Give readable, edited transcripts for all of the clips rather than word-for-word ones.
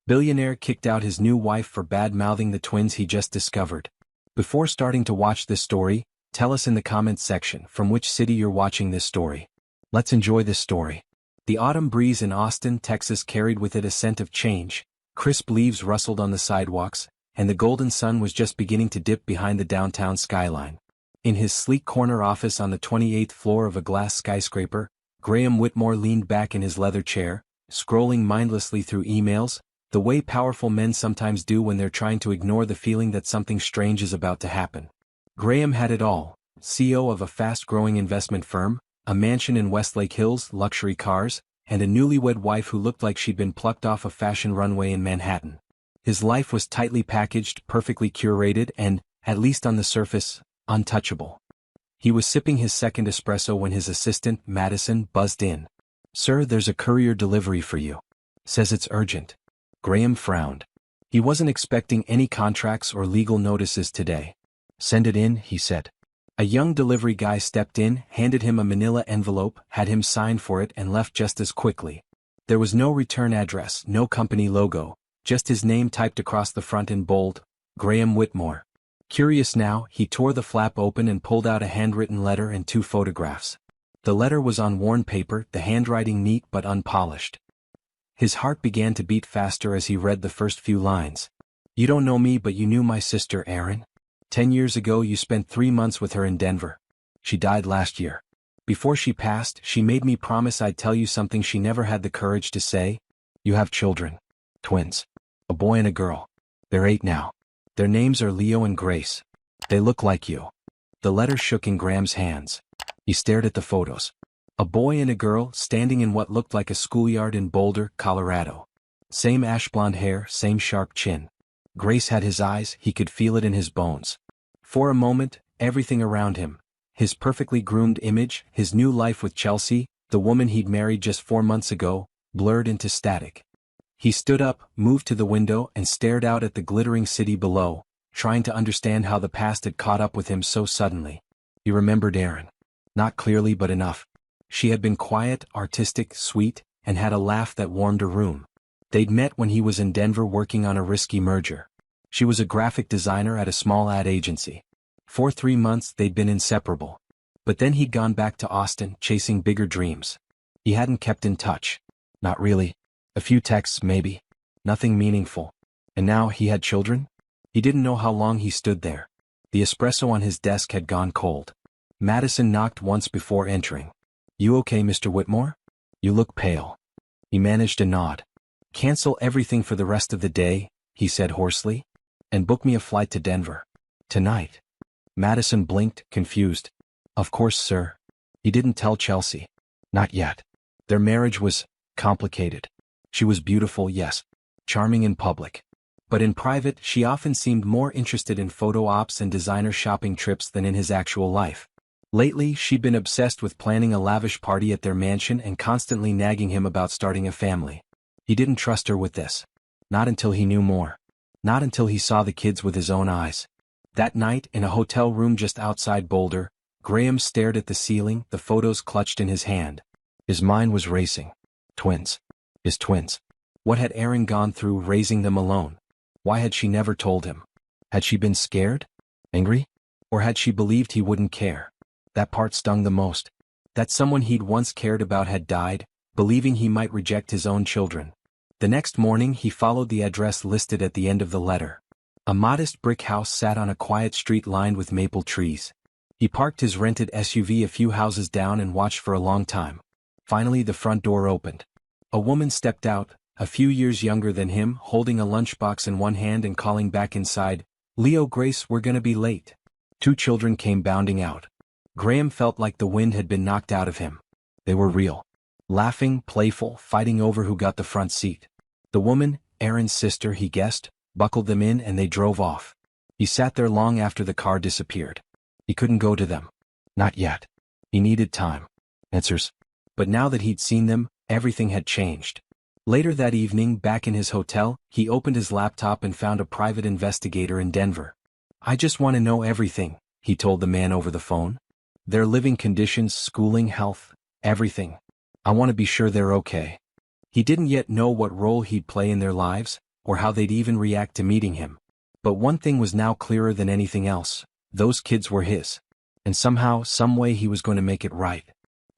Billionaire kicked out his new wife for bad-mouthing the twins he just discovered. Before starting to watch this story, tell us in the comments section from which city you're watching this story. Let's enjoy this story. The autumn breeze in Austin, Texas carried with it a scent of change. Crisp leaves rustled on the sidewalks, and the golden sun was just beginning to dip behind the downtown skyline. In his sleek corner office on the 28th floor of a glass skyscraper, Graham Whitmore leaned back in his leather chair, scrolling mindlessly through emails, the way powerful men sometimes do when they're trying to ignore the feeling that something strange is about to happen. Graham had it all: CEO of a fast-growing investment firm, a mansion in Westlake Hills, luxury cars, and a newlywed wife who looked like she'd been plucked off a fashion runway in Manhattan. His life was tightly packaged, perfectly curated, and, at least on the surface, untouchable. He was sipping his second espresso when his assistant, Madison, buzzed in. "Sir, there's a courier delivery for you. Says it's urgent." Graham frowned. He wasn't expecting any contracts or legal notices today. "Send it in," he said. A young delivery guy stepped in, handed him a manila envelope, had him sign for it, and left just as quickly. There was no return address, no company logo, just his name typed across the front in bold: Graham Whitmore. Curious now, he tore the flap open and pulled out a handwritten letter and 2 photographs. The letter was on worn paper, the handwriting neat but unpolished. His heart began to beat faster as he read the first few lines. "You don't know me, but you knew my sister Erin. 10 years ago you spent 3 months with her in Denver. She died last year. Before she passed, she made me promise I'd tell you something she never had the courage to say. You have children. Twins. A boy and a girl. They're 8 now. Their names are Leo and Grace. They look like you." The letter shook in Graham's hands. He stared at the photos. A boy and a girl standing in what looked like a schoolyard in Boulder, Colorado. Same ash blonde hair, same sharp chin. Grace had his eyes, he could feel it in his bones. For a moment, everything around him, his perfectly groomed image, his new life with Chelsea, the woman he'd married just 4 months ago, blurred into static. He stood up, moved to the window, and stared out at the glittering city below, trying to understand how the past had caught up with him so suddenly. He remembered Erin. Not clearly but enough. She had been quiet, artistic, sweet, and had a laugh that warmed a room. They'd met when he was in Denver working on a risky merger. She was a graphic designer at a small ad agency. For 3 months they'd been inseparable. But then he'd gone back to Austin, chasing bigger dreams. He hadn't kept in touch. Not really. A few texts, maybe. Nothing meaningful. And now he had children? He didn't know how long he stood there. The espresso on his desk had gone cold. Madison knocked once before entering. "You okay, Mr. Whitmore? You look pale." He managed a nod. "Cancel everything for the rest of the day," he said hoarsely, "and book me a flight to Denver. Tonight." Madison blinked, confused. "Of course, sir." He didn't tell Chelsea. Not yet. Their marriage was complicated. She was beautiful, yes. Charming in public. But in private, she often seemed more interested in photo ops and designer shopping trips than in his actual life. Lately, she'd been obsessed with planning a lavish party at their mansion and constantly nagging him about starting a family. He didn't trust her with this. Not until he knew more. Not until he saw the kids with his own eyes. That night, in a hotel room just outside Boulder, Graham stared at the ceiling, the photos clutched in his hand. His mind was racing. Twins. His twins. What had Erin gone through raising them alone? Why had she never told him? Had she been scared? Angry? Or had she believed he wouldn't care? That part stung the most. That someone he'd once cared about had died, believing he might reject his own children. The next morning he followed the address listed at the end of the letter. A modest brick house sat on a quiet street lined with maple trees. He parked his rented SUV a few houses down and watched for a long time. Finally the front door opened. A woman stepped out, a few years younger than him, holding a lunchbox in one hand and calling back inside, "Leo, Grace, we're gonna be late." 2 children came bounding out. Graham felt like the wind had been knocked out of him. They were real. Laughing, playful, fighting over who got the front seat. The woman, Erin's sister, he guessed, buckled them in and they drove off. He sat there long after the car disappeared. He couldn't go to them. Not yet. He needed time. Answers. But now that he'd seen them, everything had changed. Later that evening, back in his hotel, he opened his laptop and found a private investigator in Denver. "I just want to know everything," he told the man over the phone. "Their living conditions, schooling, health, everything. I want to be sure they're okay." He didn't yet know what role he'd play in their lives, or how they'd even react to meeting him. But one thing was now clearer than anything else: those kids were his. And somehow, some way he was going to make it right.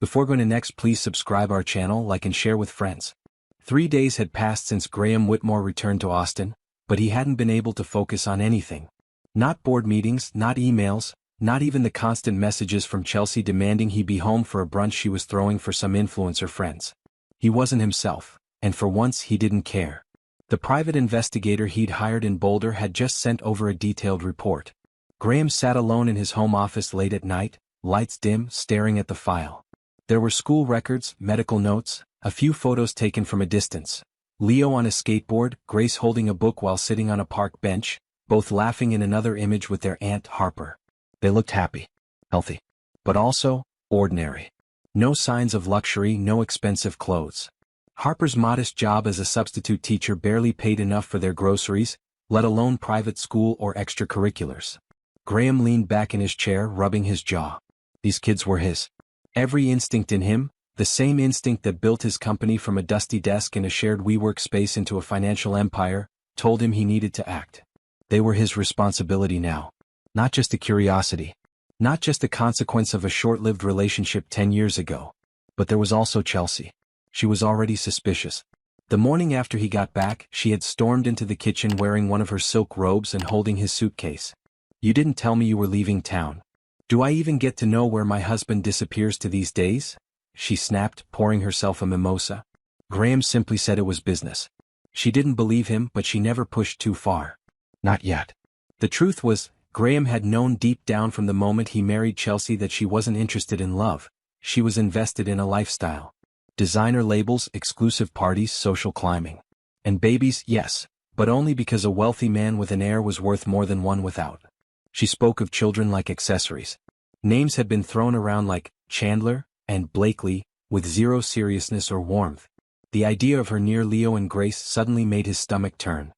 Before going to next, please subscribe our channel, like and share with friends. 3 days had passed since Graham Whitmore returned to Austin, but he hadn't been able to focus on anything. Not board meetings, not emails, not even the constant messages from Chelsea demanding he be home for a brunch she was throwing for some influencer friends. He wasn't himself, and for once he didn't care. The private investigator he'd hired in Boulder had just sent over a detailed report. Graham sat alone in his home office late at night, lights dim, staring at the file. There were school records, medical notes, a few photos taken from a distance. Leo on a skateboard, Grace holding a book while sitting on a park bench, both laughing in another image with their aunt Harper. They looked happy, healthy, but also ordinary. No signs of luxury, no expensive clothes. Harper's modest job as a substitute teacher barely paid enough for their groceries, let alone private school or extracurriculars. Graham leaned back in his chair, rubbing his jaw. These kids were his. Every instinct in him, the same instinct that built his company from a dusty desk in a shared WeWork space into a financial empire, told him he needed to act. They were his responsibility now. Not just a curiosity. Not just a consequence of a short-lived relationship 10 years ago. But there was also Chelsea. She was already suspicious. The morning after he got back, she had stormed into the kitchen wearing one of her silk robes and holding his suitcase. "You didn't tell me you were leaving town. Do I even get to know where my husband disappears to these days?" she snapped, pouring herself a mimosa. Graham simply said it was business. She didn't believe him, but she never pushed too far. Not yet. The truth was, Graham had known deep down from the moment he married Chelsea that she wasn't interested in love. She was invested in a lifestyle. Designer labels, exclusive parties, social climbing. And babies, yes, but only because a wealthy man with an heir was worth more than one without. She spoke of children like accessories. Names had been thrown around like Chandler and Blakely, with zero seriousness or warmth. The idea of her near Leo and Grace suddenly made his stomach turn.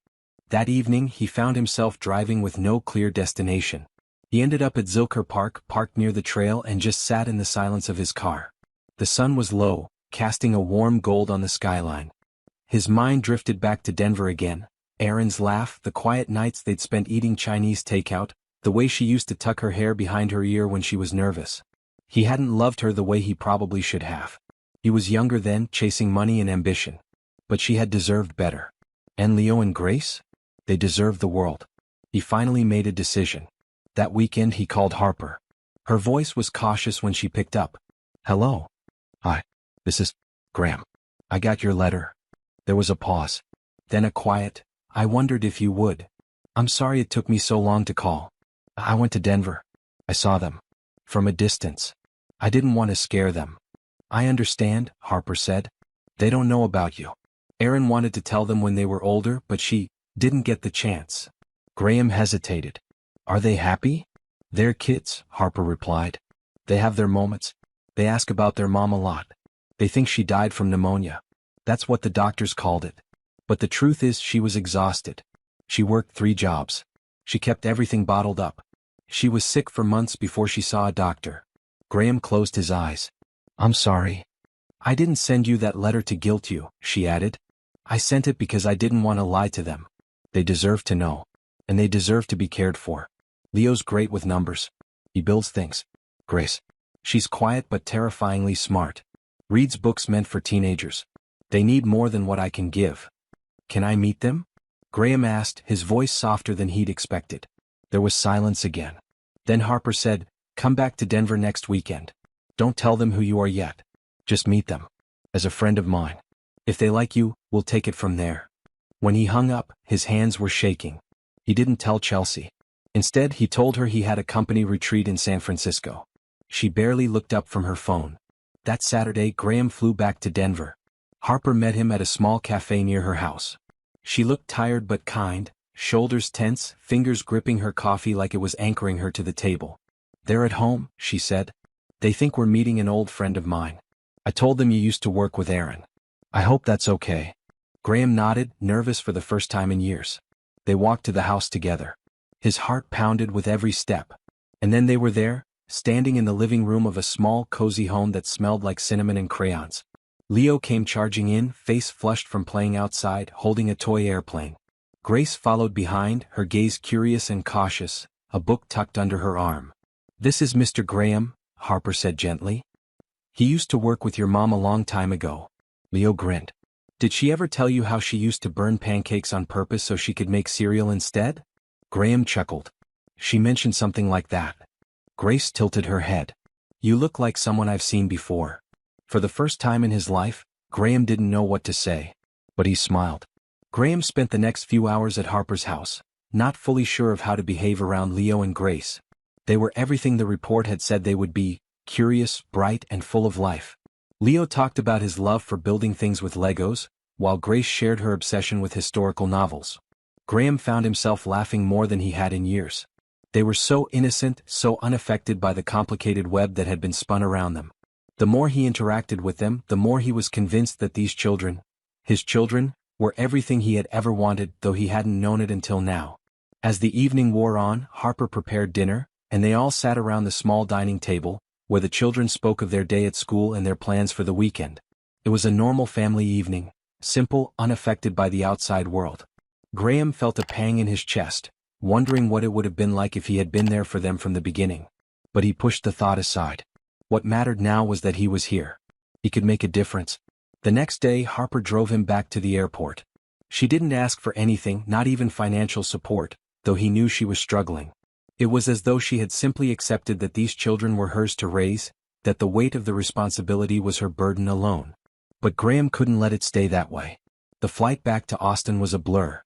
That evening he found himself driving with no clear destination. He ended up at Zilker Park, parked near the trail, and just sat in the silence of his car. The sun was low, casting a warm gold on the skyline. His mind drifted back to Denver again. Erin's laugh, the quiet nights they'd spent eating Chinese takeout, the way she used to tuck her hair behind her ear when she was nervous. He hadn't loved her the way he probably should have. He was younger then, chasing money and ambition. But she had deserved better. And Leo and Grace? They deserved the world. He finally made a decision. That weekend he called Harper. Her voice was cautious when she picked up. "Hello. Hi. This is Graham. I got your letter." There was a pause. Then a quiet, "I wondered if you would. I'm sorry it took me so long to call. I went to Denver. I saw them. From a distance. I didn't want to scare them." "I understand," Harper said. "They don't know about you." Erin wanted to tell them when they were older, but she didn't get the chance. Graham hesitated. "Are they happy?" "They're kids," Harper replied. "They have their moments. They ask about their mom a lot. They think she died from pneumonia. That's what the doctors called it. But the truth is she was exhausted. She worked 3 jobs. She kept everything bottled up. She was sick for months before she saw a doctor." Graham closed his eyes. "I'm sorry. I didn't send you that letter to guilt you," she added. "I sent it because I didn't want to lie to them. They deserve to know. And they deserve to be cared for. Leo's great with numbers. He builds things. Grace. She's quiet but terrifyingly smart. Reads books meant for teenagers. They need more than what I can give. Can I meet them?" Graham asked, his voice softer than he'd expected. There was silence again. Then Harper said, "Come back to Denver next weekend. Don't tell them who you are yet. Just meet them. As a friend of mine. If they like you, we'll take it from there." When he hung up, his hands were shaking. He didn't tell Chelsea. Instead, he told her he had a company retreat in San Francisco. She barely looked up from her phone. That Saturday, Graham flew back to Denver. Harper met him at a small cafe near her house. She looked tired but kind, shoulders tense, fingers gripping her coffee like it was anchoring her to the table. "They're at home," she said. "They think we're meeting an old friend of mine. I told them you used to work with Erin. I hope that's okay." Graham nodded, nervous for the first time in years. They walked to the house together. His heart pounded with every step. And then they were there, standing in the living room of a small, cozy home that smelled like cinnamon and crayons. Leo came charging in, face flushed from playing outside, holding a toy airplane. Grace followed behind, her gaze curious and cautious, a book tucked under her arm. "This is Mr. Graham," Harper said gently. "He used to work with your mom a long time ago." Leo grinned. "Did she ever tell you how she used to burn pancakes on purpose so she could make cereal instead?" Graham chuckled. "She mentioned something like that." Grace tilted her head. "You look like someone I've seen before." For the first time in his life, Graham didn't know what to say. But he smiled. Graham spent the next few hours at Harper's house, not fully sure of how to behave around Leo and Grace. They were everything the report had said they would be: curious, bright, and full of life. Leo talked about his love for building things with Legos, while Grace shared her obsession with historical novels. Graham found himself laughing more than he had in years. They were so innocent, so unaffected by the complicated web that had been spun around them. The more he interacted with them, the more he was convinced that these children, his children, were everything he had ever wanted, though he hadn't known it until now. As the evening wore on, Harper prepared dinner, and they all sat around the small dining table, where the children spoke of their day at school and their plans for the weekend. It was a normal family evening, simple, unaffected by the outside world. Graham felt a pang in his chest, wondering what it would have been like if he had been there for them from the beginning. But he pushed the thought aside. What mattered now was that he was here. He could make a difference. The next day, Harper drove him back to the airport. She didn't ask for anything, not even financial support, though he knew she was struggling. It was as though she had simply accepted that these children were hers to raise, that the weight of the responsibility was her burden alone. But Graham couldn't let it stay that way. The flight back to Austin was a blur.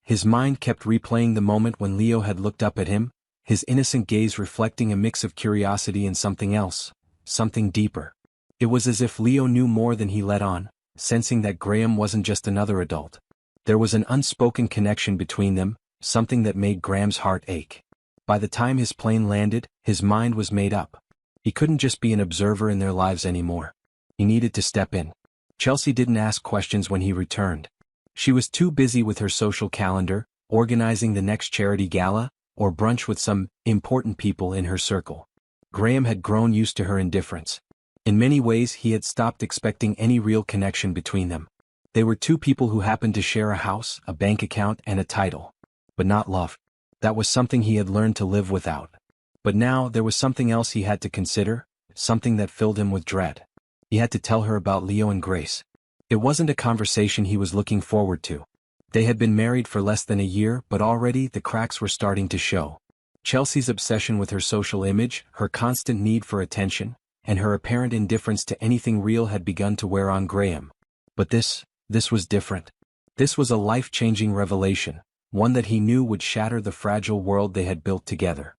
His mind kept replaying the moment when Leo had looked up at him, his innocent gaze reflecting a mix of curiosity and something else, something deeper. It was as if Leo knew more than he let on, sensing that Graham wasn't just another adult. There was an unspoken connection between them, something that made Graham's heart ache. By the time his plane landed, his mind was made up. He couldn't just be an observer in their lives anymore. He needed to step in. Chelsea didn't ask questions when he returned. She was too busy with her social calendar, organizing the next charity gala, or brunch with some important people in her circle. Graham had grown used to her indifference. In many ways, he had stopped expecting any real connection between them. They were two people who happened to share a house, a bank account, and a title. But not love. That was something he had learned to live without. But now there was something else he had to consider, something that filled him with dread. He had to tell her about Leo and Grace. It wasn't a conversation he was looking forward to. They had been married for less than a year, but already the cracks were starting to show. Chelsea's obsession with her social image, her constant need for attention, and her apparent indifference to anything real had begun to wear on Graham. But this was different. This was a life-changing revelation, one that he knew would shatter the fragile world they had built together.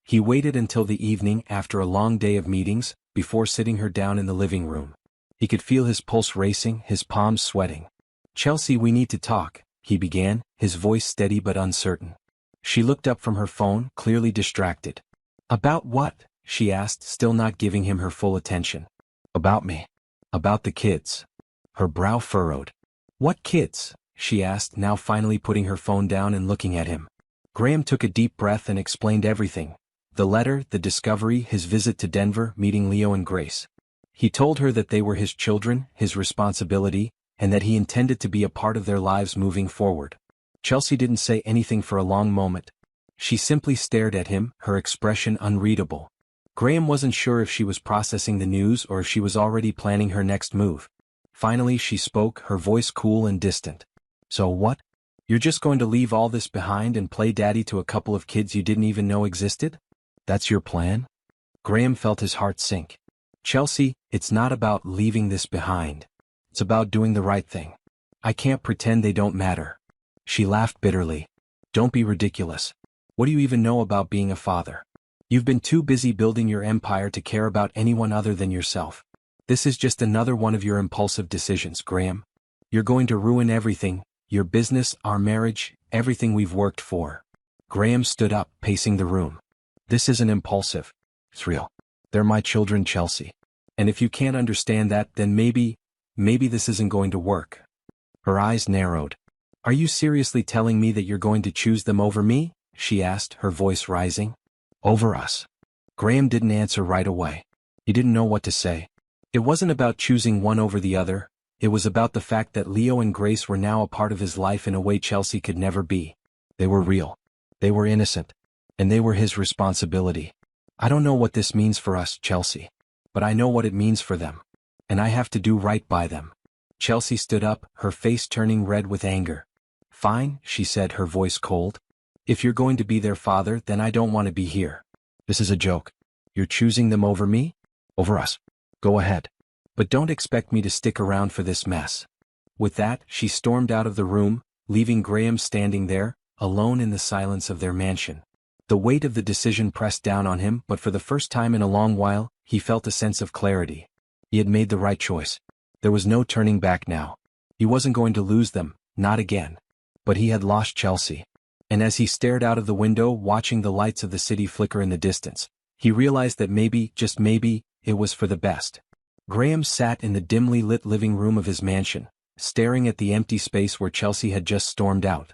He waited until the evening after a long day of meetings, before sitting her down in the living room. He could feel his pulse racing, his palms sweating. "Chelsea, we need to talk," he began, his voice steady but uncertain. She looked up from her phone, clearly distracted. "About what?" she asked, still not giving him her full attention. "About me. About the kids." Her brow furrowed. "What kids?" she asked, now finally putting her phone down and looking at him. Graham took a deep breath and explained everything. The letter, the discovery, his visit to Denver, meeting Leo and Grace. He told her that they were his children, his responsibility, and that he intended to be a part of their lives moving forward. Chelsea didn't say anything for a long moment. She simply stared at him, her expression unreadable. Graham wasn't sure if she was processing the news or if she was already planning her next move. Finally she spoke, her voice cool and distant. "So what? You're just going to leave all this behind and play daddy to a couple of kids you didn't even know existed? That's your plan?" Graham felt his heart sink. "Chelsea, it's not about leaving this behind. It's about doing the right thing. I can't pretend they don't matter." She laughed bitterly. "Don't be ridiculous. What do you even know about being a father? You've been too busy building your empire to care about anyone other than yourself. This is just another one of your impulsive decisions, Graham. You're going to ruin everything, your business, our marriage, everything we've worked for." Graham stood up, pacing the room. "This isn't impulsive. It's real. They're my children, Chelsea. And if you can't understand that, then maybe this isn't going to work." Her eyes narrowed. "Are you seriously telling me that you're going to choose them over me?" she asked, her voice rising. "Over us." Graham didn't answer right away. He didn't know what to say. It wasn't about choosing one over the other, It was about the fact that Leo and Grace were now a part of his life in a way Chelsea could never be. They were real. They were innocent. And they were his responsibility. I don't know what this means for us, Chelsea. But I know what it means for them. And I have to do right by them. Chelsea stood up, her face turning red with anger. Fine, she said, her voice cold. If you're going to be their father, then I don't want to be here. This is a joke. You're choosing them over me? Over us. Go ahead. But don't expect me to stick around for this mess. With that, she stormed out of the room, leaving Graham standing there, alone in the silence of their mansion. The weight of the decision pressed down on him, but for the first time in a long while, he felt a sense of clarity. He had made the right choice. There was no turning back now. He wasn't going to lose them, not again. But he had lost Chelsea. And as he stared out of the window watching the lights of the city flicker in the distance, he realized that maybe, just maybe, it was for the best. Graham sat in the dimly lit living room of his mansion, staring at the empty space where Chelsea had just stormed out.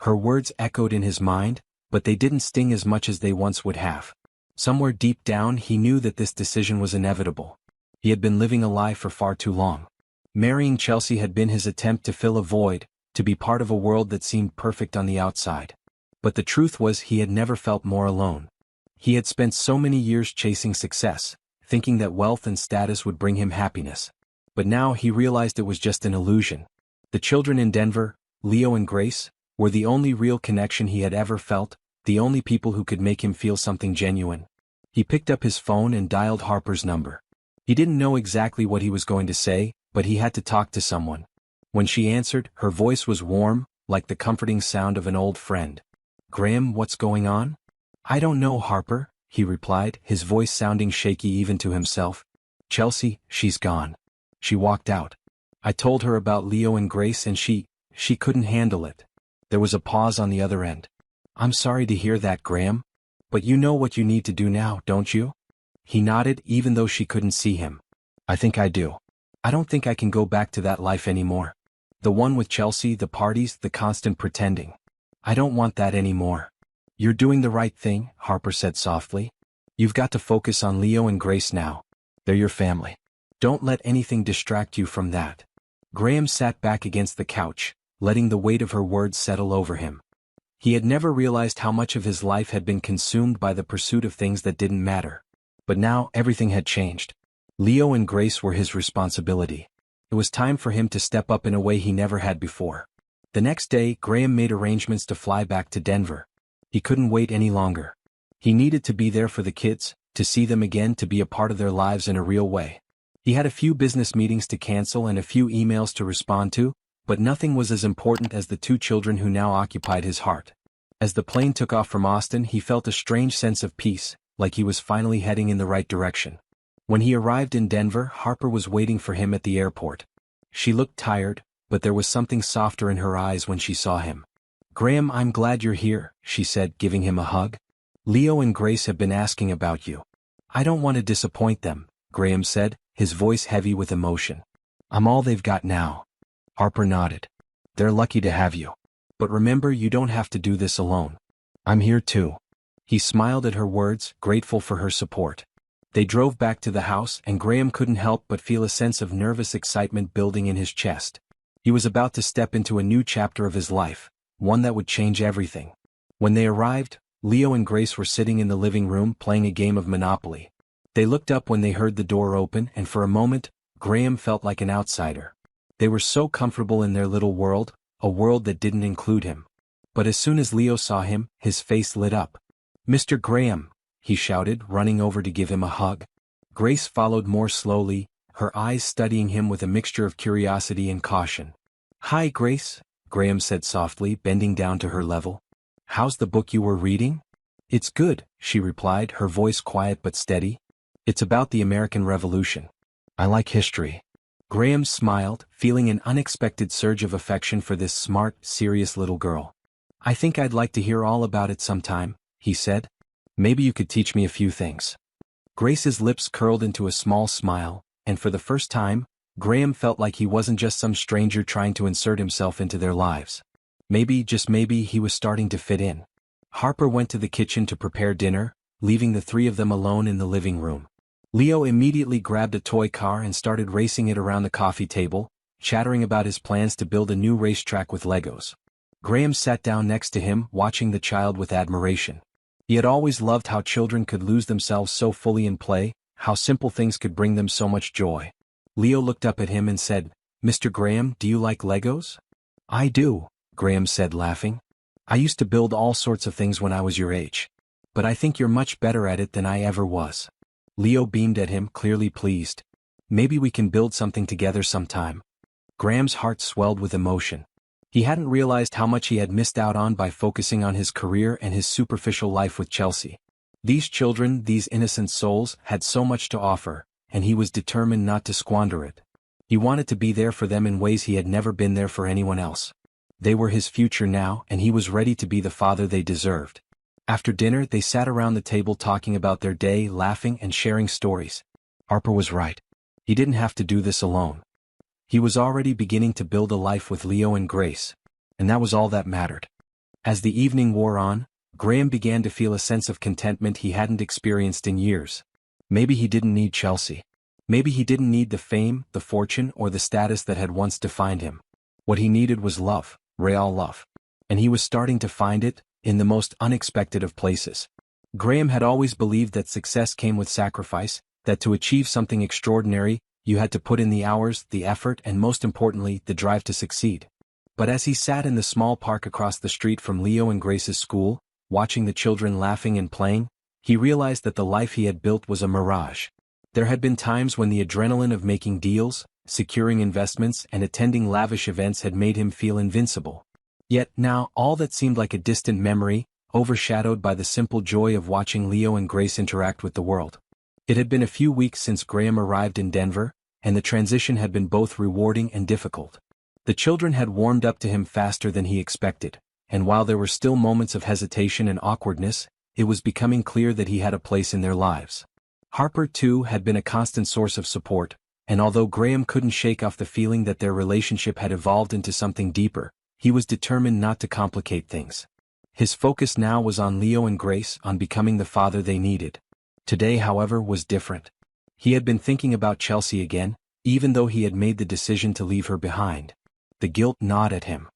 Her words echoed in his mind, but they didn't sting as much as they once would have. Somewhere deep down he knew that this decision was inevitable. He had been living a lie for far too long. Marrying Chelsea had been his attempt to fill a void, to be part of a world that seemed perfect on the outside. But the truth was he had never felt more alone. He had spent so many years chasing success, thinking that wealth and status would bring him happiness. But now he realized it was just an illusion. The children in Denver, Leo and Grace, were the only real connection he had ever felt, the only people who could make him feel something genuine. He picked up his phone and dialed Harper's number. He didn't know exactly what he was going to say, but he had to talk to someone. When she answered, her voice was warm, like the comforting sound of an old friend. Graham, what's going on? I don't know, Harper, he replied, his voice sounding shaky even to himself. Chelsea, she's gone. She walked out. I told her about Leo and Grace and she couldn't handle it. There was a pause on the other end. I'm sorry to hear that, Graham. But you know what you need to do now, don't you? He nodded, even though she couldn't see him. I think I do. I don't think I can go back to that life anymore. The one with Chelsea, the parties, the constant pretending. I don't want that anymore. You're doing the right thing, Harper said softly. You've got to focus on Leo and Grace now. They're your family. Don't let anything distract you from that. Graham sat back against the couch, letting the weight of her words settle over him. He had never realized how much of his life had been consumed by the pursuit of things that didn't matter. But now everything had changed. Leo and Grace were his responsibility. It was time for him to step up in a way he never had before. The next day, Graham made arrangements to fly back to Denver. He couldn't wait any longer. He needed to be there for the kids, to see them again, to be a part of their lives in a real way. He had a few business meetings to cancel and a few emails to respond to, but nothing was as important as the two children who now occupied his heart. As the plane took off from Austin, he felt a strange sense of peace, like he was finally heading in the right direction. When he arrived in Denver, Harper was waiting for him at the airport. She looked tired, but there was something softer in her eyes when she saw him. Graham, I'm glad you're here, she said, giving him a hug. Leo and Grace have been asking about you. I don't want to disappoint them, Graham said, his voice heavy with emotion. I'm all they've got now. Harper nodded. They're lucky to have you. But remember, you don't have to do this alone. I'm here too. He smiled at her words, grateful for her support. They drove back to the house, and Graham couldn't help but feel a sense of nervous excitement building in his chest. He was about to step into a new chapter of his life, one that would change everything. When they arrived, Leo and Grace were sitting in the living room playing a game of Monopoly. They looked up when they heard the door open, and for a moment, Graham felt like an outsider. They were so comfortable in their little world, a world that didn't include him. But as soon as Leo saw him, his face lit up. Mr. Graham, he shouted, running over to give him a hug. Grace followed more slowly, her eyes studying him with a mixture of curiosity and caution. Hi, Grace, Graham said softly, bending down to her level. How's the book you were reading? It's good, she replied, her voice quiet but steady. It's about the American Revolution. I like history. Graham smiled, feeling an unexpected surge of affection for this smart, serious little girl. I think I'd like to hear all about it sometime, he said. Maybe you could teach me a few things. Grace's lips curled into a small smile, and for the first time, Graham felt like he wasn't just some stranger trying to insert himself into their lives. Maybe, just maybe, he was starting to fit in. Harper went to the kitchen to prepare dinner, leaving the three of them alone in the living room. Leo immediately grabbed a toy car and started racing it around the coffee table, chattering about his plans to build a new racetrack with Legos. Graham sat down next to him, watching the child with admiration. He had always loved how children could lose themselves so fully in play, how simple things could bring them so much joy. Leo looked up at him and said, "Mr. Graham, do you like Legos?" "I do," Graham said, laughing. "I used to build all sorts of things when I was your age. But I think you're much better at it than I ever was." Leo beamed at him, clearly pleased. "Maybe we can build something together sometime." Graham's heart swelled with emotion. He hadn't realized how much he had missed out on by focusing on his career and his superficial life with Chelsea. These children, these innocent souls, had so much to offer, and he was determined not to squander it. He wanted to be there for them in ways he had never been there for anyone else. They were his future now, and he was ready to be the father they deserved. After dinner, they sat around the table talking about their day, laughing and sharing stories. Harper was right. He didn't have to do this alone. He was already beginning to build a life with Leo and Grace, and that was all that mattered. As the evening wore on, Graham began to feel a sense of contentment he hadn't experienced in years. Maybe he didn't need Chelsea. Maybe he didn't need the fame, the fortune, or the status that had once defined him. What he needed was love, real love. And he was starting to find it, in the most unexpected of places. Graham had always believed that success came with sacrifice, that to achieve something extraordinary, you had to put in the hours, the effort, and most importantly, the drive to succeed. But as he sat in the small park across the street from Leo and Grace's school, watching the children laughing and playing, he realized that the life he had built was a mirage. There had been times when the adrenaline of making deals, securing investments, and attending lavish events had made him feel invincible. Yet now, all that seemed like a distant memory, overshadowed by the simple joy of watching Leo and Grace interact with the world. It had been a few weeks since Graham arrived in Denver, and the transition had been both rewarding and difficult. The children had warmed up to him faster than he expected, and while there were still moments of hesitation and awkwardness, it was becoming clear that he had a place in their lives. Harper, too, had been a constant source of support, and although Graham couldn't shake off the feeling that their relationship had evolved into something deeper, he was determined not to complicate things. His focus now was on Leo and Grace, on becoming the father they needed. Today, however, was different. He had been thinking about Chelsea again, even though he had made the decision to leave her behind. The guilt gnawed at him.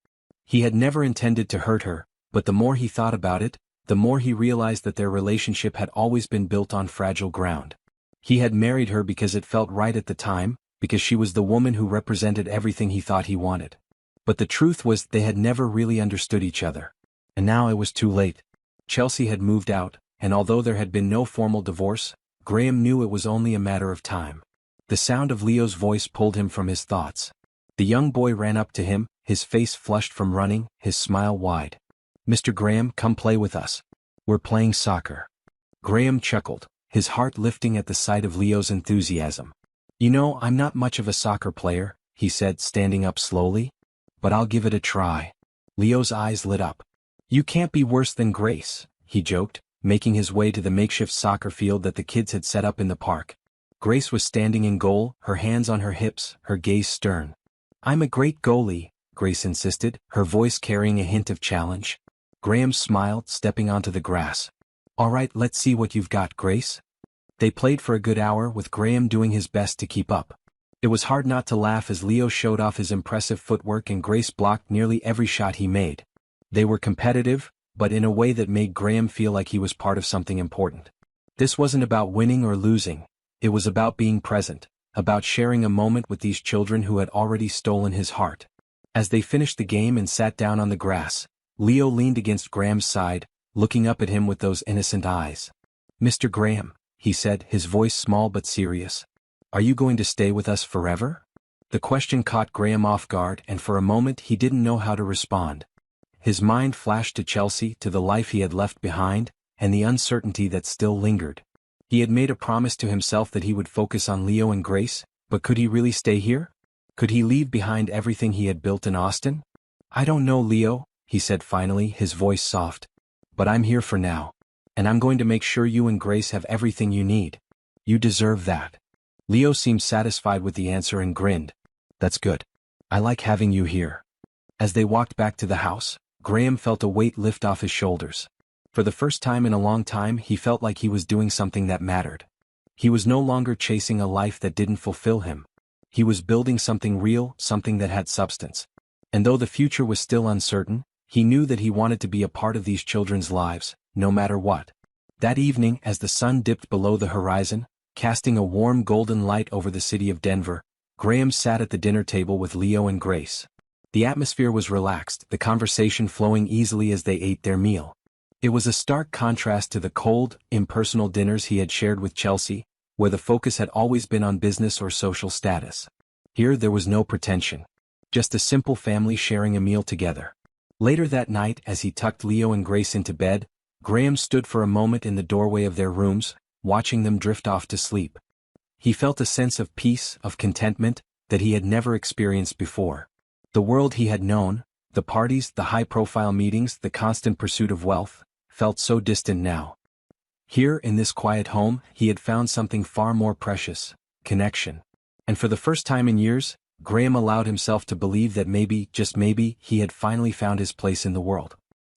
He had never intended to hurt her, but the more he thought about it, the more he realized that their relationship had always been built on fragile ground. He had married her because it felt right at the time, because she was the woman who represented everything he thought he wanted. But the truth was they had never really understood each other. And now it was too late. Chelsea had moved out, and although there had been no formal divorce, Graham knew it was only a matter of time. The sound of Leo's voice pulled him from his thoughts. The young boy ran up to him, his face flushed from running, his smile wide. "Mr. Graham, come play with us. We're playing soccer." Graham chuckled, his heart lifting at the sight of Leo's enthusiasm. "You know, I'm not much of a soccer player," he said, standing up slowly. "But I'll give it a try." Leo's eyes lit up. "You can't be worse than Grace," he joked, making his way to the makeshift soccer field that the kids had set up in the park. Grace was standing in goal, her hands on her hips, her gaze stern. "I'm a great goalie," Grace insisted, her voice carrying a hint of challenge. Graham smiled, stepping onto the grass. "All right, let's see what you've got, Grace." They played for a good hour, with Graham doing his best to keep up. It was hard not to laugh as Leo showed off his impressive footwork and Grace blocked nearly every shot he made. They were competitive, but in a way that made Graham feel like he was part of something important. This wasn't about winning or losing. It was about being present, about sharing a moment with these children who had already stolen his heart. As they finished the game and sat down on the grass, Leo leaned against Graham's side, looking up at him with those innocent eyes. "Mr. Graham," he said, his voice small but serious, "are you going to stay with us forever?" The question caught Graham off guard, and for a moment he didn't know how to respond. His mind flashed to Chelsea, to the life he had left behind, and the uncertainty that still lingered. He had made a promise to himself that he would focus on Leo and Grace, but could he really stay here? Could he leave behind everything he had built in Austin? "I don't know, Leo," he said finally, his voice soft. "But I'm here for now. And I'm going to make sure you and Grace have everything you need. You deserve that." Leo seemed satisfied with the answer and grinned. "That's good. I like having you here." As they walked back to the house, Graham felt a weight lift off his shoulders. For the first time in a long time, he felt like he was doing something that mattered. He was no longer chasing a life that didn't fulfill him. He was building something real, something that had substance. And though the future was still uncertain, he knew that he wanted to be a part of these children's lives, no matter what. That evening, as the sun dipped below the horizon, casting a warm golden light over the city of Denver, Graham sat at the dinner table with Leo and Grace. The atmosphere was relaxed, the conversation flowing easily as they ate their meal. It was a stark contrast to the cold, impersonal dinners he had shared with Chelsea, where the focus had always been on business or social status. Here there was no pretension. Just a simple family sharing a meal together. Later that night, as he tucked Leo and Grace into bed, Graham stood for a moment in the doorway of their rooms, watching them drift off to sleep. He felt a sense of peace, of contentment, that he had never experienced before. The world he had known, the parties, the high-profile meetings, the constant pursuit of wealth, felt so distant now. Here, in this quiet home, he had found something far more precious: connection. And for the first time in years, Graham allowed himself to believe that maybe, just maybe, he had finally found his place in the world.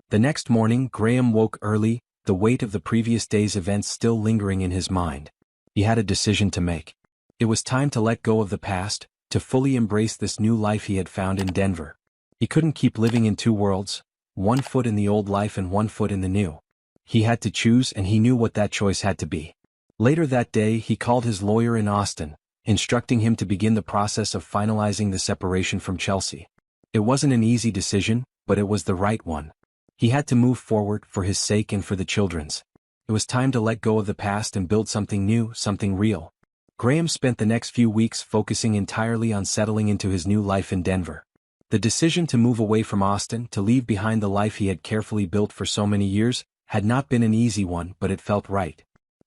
The next morning, Graham woke early, the weight of the previous day's events still lingering in his mind. He had a decision to make. It was time to let go of the past, to fully embrace this new life he had found in Denver. He couldn't keep living in two worlds, one foot in the old life and one foot in the new. He had to choose, and he knew what that choice had to be. Later that day, he called his lawyer in Austin, instructing him to begin the process of finalizing the separation from Chelsea. It wasn't an easy decision, but it was the right one. He had to move forward, for his sake and for the children's. It was time to let go of the past and build something new, something real. Graham spent the next few weeks focusing entirely on settling into his new life in Denver. The decision to move away from Austin, to leave behind the life he had carefully built for so many years, had not been an easy one, but it felt right.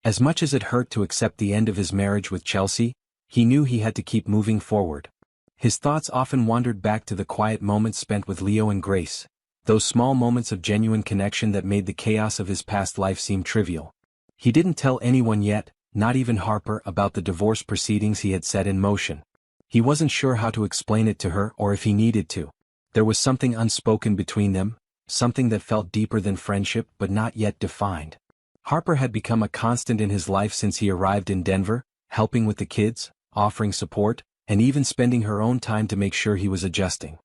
As much as it hurt to accept the end of his marriage with Chelsea, he knew he had to keep moving forward. His thoughts often wandered back to the quiet moments spent with Leo and Grace, those small moments of genuine connection that made the chaos of his past life seem trivial. He didn't tell anyone yet, not even Harper, about the divorce proceedings he had set in motion. He wasn't sure how to explain it to her or if he needed to. There was something unspoken between them, something that felt deeper than friendship but not yet defined. Harper had become a constant in his life since he arrived in Denver, helping with the kids, offering support, and even spending her own time to make sure he was adjusting.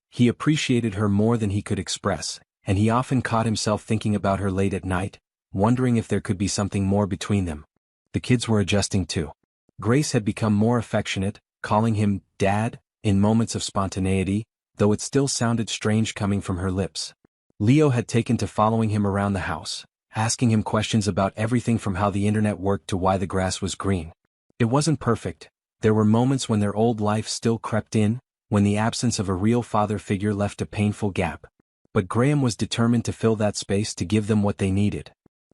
He appreciated her more than he could express, and he often caught himself thinking about her late at night, wondering if there could be something more between them. The kids were adjusting too. Grace had become more affectionate, calling him Dad, in moments of spontaneity, though it still sounded strange coming from her lips. Leo had taken to following him around the house, asking him questions about everything from how the internet worked to why the grass was green. It wasn't perfect. There were moments when their old life still crept in, when the absence of a real father figure left a painful gap. But Graham was determined to fill that space, to give them what they needed.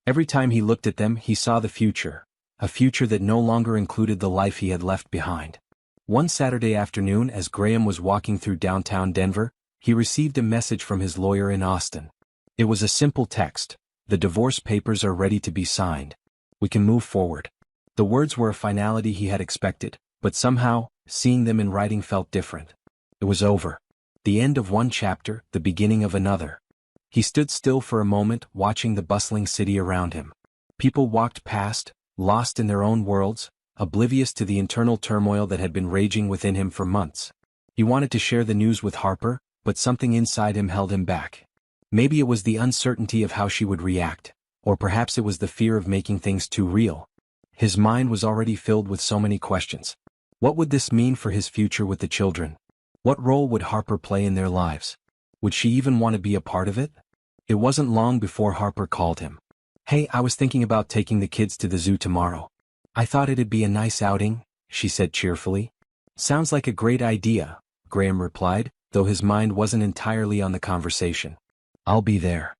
Every time he looked at them, he saw the future, a future that no longer included the life he had left behind. One Saturday afternoon, as Graham was walking through downtown Denver, he received a message from his lawyer in Austin. It was a simple text: "The divorce papers are ready to be signed. We can move forward." The words were a finality he had expected, but somehow, seeing them in writing felt different. It was over. The end of one chapter, the beginning of another. He stood still for a moment, watching the bustling city around him. People walked past, lost in their own worlds, oblivious to the internal turmoil that had been raging within him for months. He wanted to share the news with Harper, but something inside him held him back. Maybe it was the uncertainty of how she would react, or perhaps it was the fear of making things too real. His mind was already filled with so many questions. What would this mean for his future with the children? What role would Harper play in their lives? Would she even want to be a part of it? It wasn't long before Harper called him. "Hey, I was thinking about taking the kids to the zoo tomorrow. I thought it'd be a nice outing," she said cheerfully. "Sounds like a great idea," Graham replied, though his mind wasn't entirely on the conversation. "I'll be there."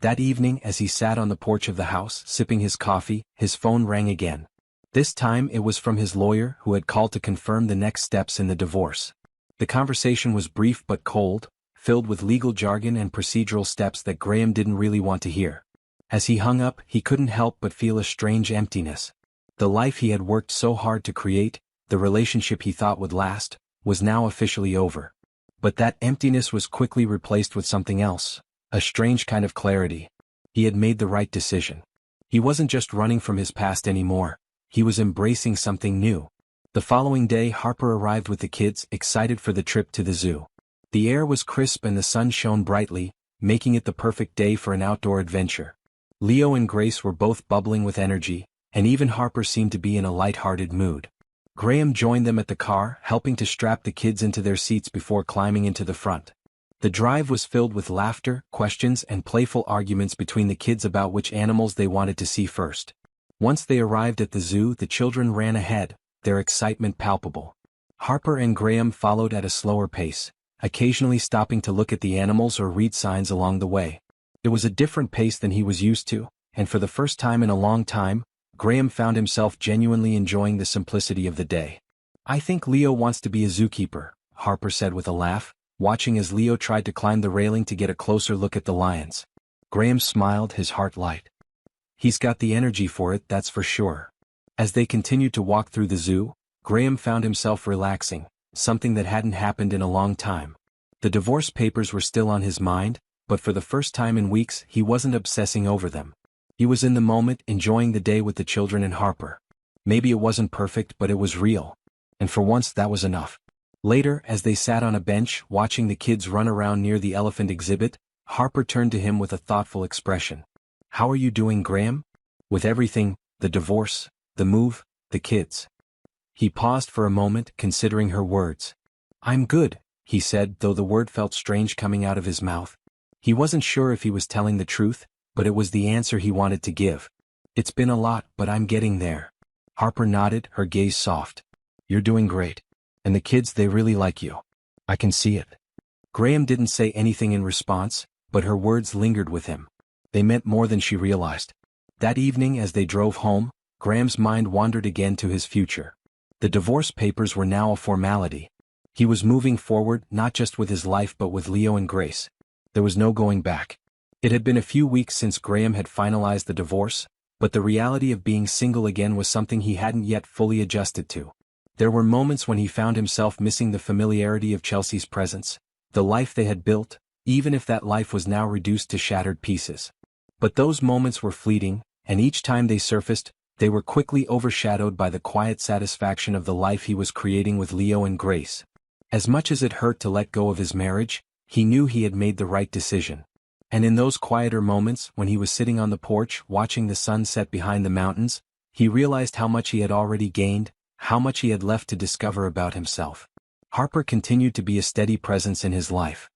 That evening, as he sat on the porch of the house, sipping his coffee, his phone rang again. This time it was from his lawyer, who had called to confirm the next steps in the divorce. The conversation was brief but cold, filled with legal jargon and procedural steps that Graham didn't really want to hear. As he hung up, he couldn't help but feel a strange emptiness. The life he had worked so hard to create, the relationship he thought would last, was now officially over. But that emptiness was quickly replaced with something else, a strange kind of clarity. He had made the right decision. He wasn't just running from his past anymore, he was embracing something new. The following day Harper arrived with the kids, excited for the trip to the zoo. The air was crisp and the sun shone brightly, making it the perfect day for an outdoor adventure. Leo and Grace were both bubbling with energy, and even Harper seemed to be in a light-hearted mood. Graham joined them at the car, helping to strap the kids into their seats before climbing into the front. The drive was filled with laughter, questions, and playful arguments between the kids about which animals they wanted to see first. Once they arrived at the zoo, the children ran ahead, their excitement palpable. Harper and Graham followed at a slower pace, occasionally stopping to look at the animals or read signs along the way. It was a different pace than he was used to, and for the first time in a long time, Graham found himself genuinely enjoying the simplicity of the day. "I think Leo wants to be a zookeeper," Harper said with a laugh, watching as Leo tried to climb the railing to get a closer look at the lions. Graham smiled, his heart light. "He's got the energy for it, that's for sure." As they continued to walk through the zoo, Graham found himself relaxing, something that hadn't happened in a long time. The divorce papers were still on his mind, but for the first time in weeks he wasn't obsessing over them. He was in the moment, enjoying the day with the children and Harper. Maybe it wasn't perfect, but it was real. And for once that was enough. Later, as they sat on a bench watching the kids run around near the elephant exhibit, Harper turned to him with a thoughtful expression. "How are you doing, Graham? With everything, the divorce, the move, the kids?" He paused for a moment, considering her words. "I'm good," he said, though the word felt strange coming out of his mouth. He wasn't sure if he was telling the truth, but it was the answer he wanted to give. "It's been a lot, but I'm getting there." Harper nodded, her gaze soft. "You're doing great. And the kids, they really like you. I can see it." Graham didn't say anything in response, but her words lingered with him. They meant more than she realized. That evening as they drove home, Graham's mind wandered again to his future. The divorce papers were now a formality. He was moving forward not just with his life but with Leo and Grace. There was no going back. It had been a few weeks since Graham had finalized the divorce, but the reality of being single again was something he hadn't yet fully adjusted to. There were moments when he found himself missing the familiarity of Chelsea's presence, the life they had built, even if that life was now reduced to shattered pieces. But those moments were fleeting, and each time they surfaced, they were quickly overshadowed by the quiet satisfaction of the life he was creating with Leo and Grace. As much as it hurt to let go of his marriage, he knew he had made the right decision. And in those quieter moments, when he was sitting on the porch watching the sun set behind the mountains, he realized how much he had already gained, how much he had left to discover about himself. Harper continued to be a steady presence in his life.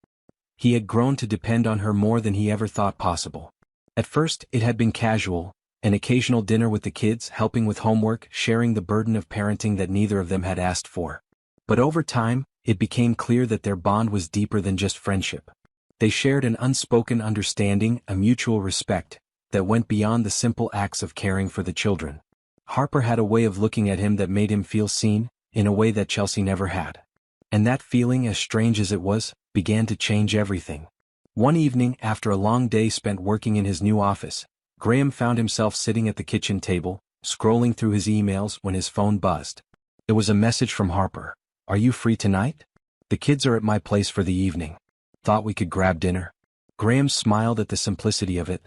He had grown to depend on her more than he ever thought possible. At first, it had been casual, an occasional dinner with the kids, helping with homework, sharing the burden of parenting that neither of them had asked for. But over time, it became clear that their bond was deeper than just friendship. They shared an unspoken understanding, a mutual respect, that went beyond the simple acts of caring for the children. Harper had a way of looking at him that made him feel seen, in a way that Chelsea never had. And that feeling, as strange as it was, began to change everything. One evening, after a long day spent working in his new office, Graham found himself sitting at the kitchen table, scrolling through his emails when his phone buzzed. It was a message from Harper. "Are you free tonight? The kids are at my place for the evening. Thought we could grab dinner." Graham smiled at the simplicity of it.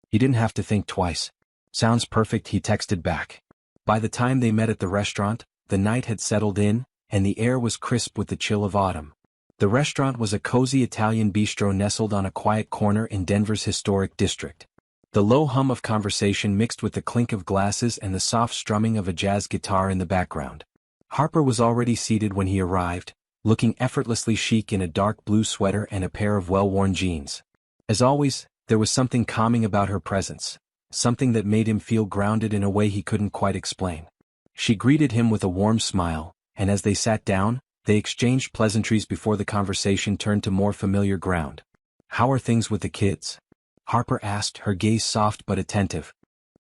He didn't have to think twice. "Sounds perfect," he texted back. By the time they met at the restaurant, the night had settled in, and the air was crisp with the chill of autumn. The restaurant was a cozy Italian bistro nestled on a quiet corner in Denver's historic district. The low hum of conversation mixed with the clink of glasses and the soft strumming of a jazz guitar in the background. Harper was already seated when he arrived, looking effortlessly chic in a dark blue sweater and a pair of well-worn jeans. As always, there was something calming about her presence, something that made him feel grounded in a way he couldn't quite explain. She greeted him with a warm smile, and as they sat down, they exchanged pleasantries before the conversation turned to more familiar ground. "How are things with the kids?" Harper asked, her gaze soft but attentive.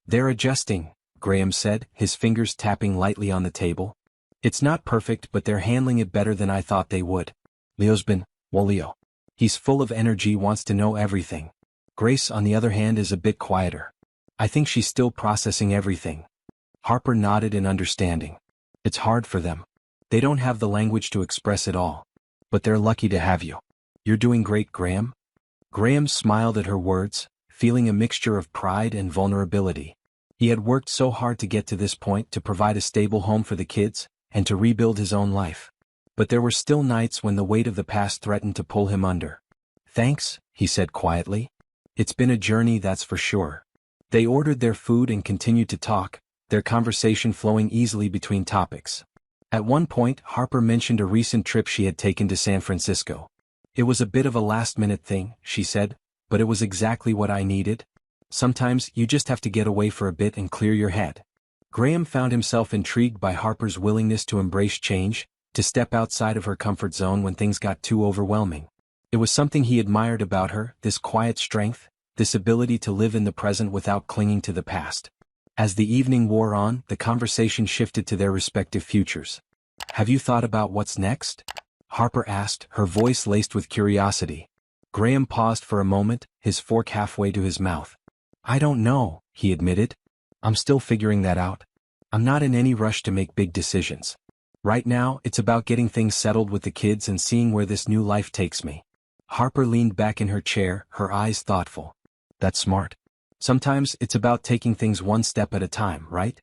"They're adjusting," Graham said, his fingers tapping lightly on the table. "It's not perfect, but they're handling it better than I thought they would. Leo. He's full of energy, wants to know everything. Grace, on the other hand, is a bit quieter. I think she's still processing everything." Harper nodded in understanding. "It's hard for them. They don't have the language to express it all. But they're lucky to have you. You're doing great, Graham." Graham smiled at her words, feeling a mixture of pride and vulnerability. He had worked so hard to get to this point, to provide a stable home for the kids, and to rebuild his own life. But there were still nights when the weight of the past threatened to pull him under. "Thanks," he said quietly. "It's been a journey, that's for sure." They ordered their food and continued to talk, their conversation flowing easily between topics. At one point, Harper mentioned a recent trip she had taken to San Francisco. "It was a bit of a last-minute thing," she said, "but it was exactly what I needed. Sometimes you just have to get away for a bit and clear your head." Graham found himself intrigued by Harper's willingness to embrace change, to step outside of her comfort zone when things got too overwhelming. It was something he admired about her, this quiet strength, this ability to live in the present without clinging to the past. As the evening wore on, the conversation shifted to their respective futures. "Have you thought about what's next?" Harper asked, her voice laced with curiosity. Graham paused for a moment, his fork halfway to his mouth. "I don't know," he admitted. "I'm still figuring that out. I'm not in any rush to make big decisions. Right now, it's about getting things settled with the kids and seeing where this new life takes me." Harper leaned back in her chair, her eyes thoughtful. "That's smart. Sometimes it's about taking things one step at a time, right?"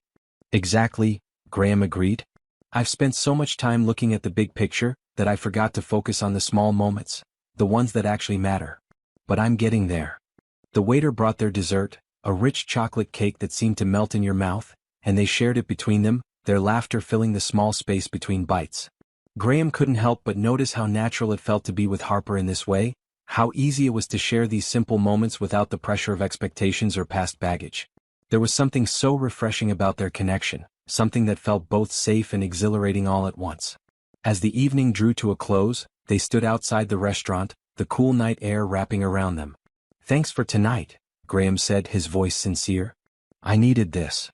"Exactly," Graham agreed. "I've spent so much time looking at the big picture that I forgot to focus on the small moments, the ones that actually matter. But I'm getting there." The waiter brought their dessert, a rich chocolate cake that seemed to melt in your mouth, and they shared it between them, their laughter filling the small space between bites. Graham couldn't help but notice how natural it felt to be with Harper in this way, how easy it was to share these simple moments without the pressure of expectations or past baggage. There was something so refreshing about their connection, something that felt both safe and exhilarating all at once. As the evening drew to a close, they stood outside the restaurant, the cool night air wrapping around them. "Thanks for tonight," Graham said, his voice sincere. "I needed this."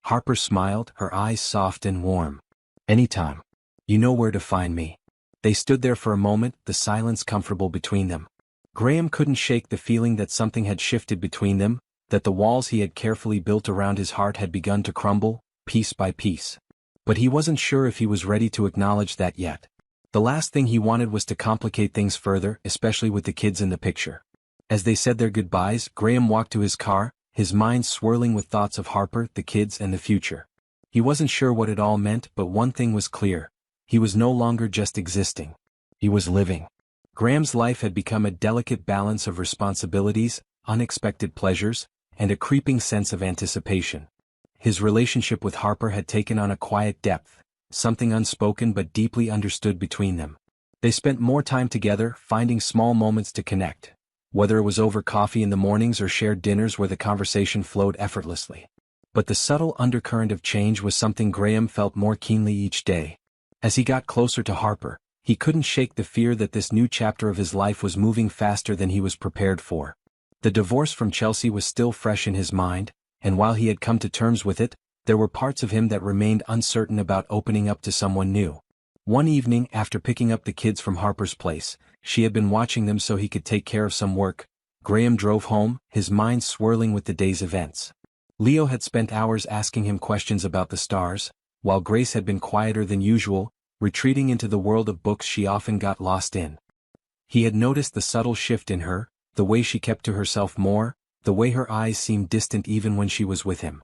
Harper smiled, her eyes soft and warm. "Anytime. You know where to find me." They stood there for a moment, the silence comfortable between them. Graham couldn't shake the feeling that something had shifted between them, that the walls he had carefully built around his heart had begun to crumble, piece by piece. But he wasn't sure if he was ready to acknowledge that yet. The last thing he wanted was to complicate things further, especially with the kids in the picture. As they said their goodbyes, Graham walked to his car, his mind swirling with thoughts of Harper, the kids, and the future. He wasn't sure what it all meant, but one thing was clear. He was no longer just existing. He was living. Graham's life had become a delicate balance of responsibilities, unexpected pleasures, and a creeping sense of anticipation. His relationship with Harper had taken on a quiet depth, something unspoken but deeply understood between them. They spent more time together, finding small moments to connect, whether it was over coffee in the mornings or shared dinners where the conversation flowed effortlessly. But the subtle undercurrent of change was something Graham felt more keenly each day. As he got closer to Harper, he couldn't shake the fear that this new chapter of his life was moving faster than he was prepared for. The divorce from Chelsea was still fresh in his mind, and while he had come to terms with it, there were parts of him that remained uncertain about opening up to someone new. One evening, after picking up the kids from Harper's place, she had been watching them so he could take care of some work. Graham drove home, his mind swirling with the day's events. Leo had spent hours asking him questions about the stars, while Grace had been quieter than usual, retreating into the world of books she often got lost in. He had noticed the subtle shift in her, the way she kept to herself more, the way her eyes seemed distant even when she was with him.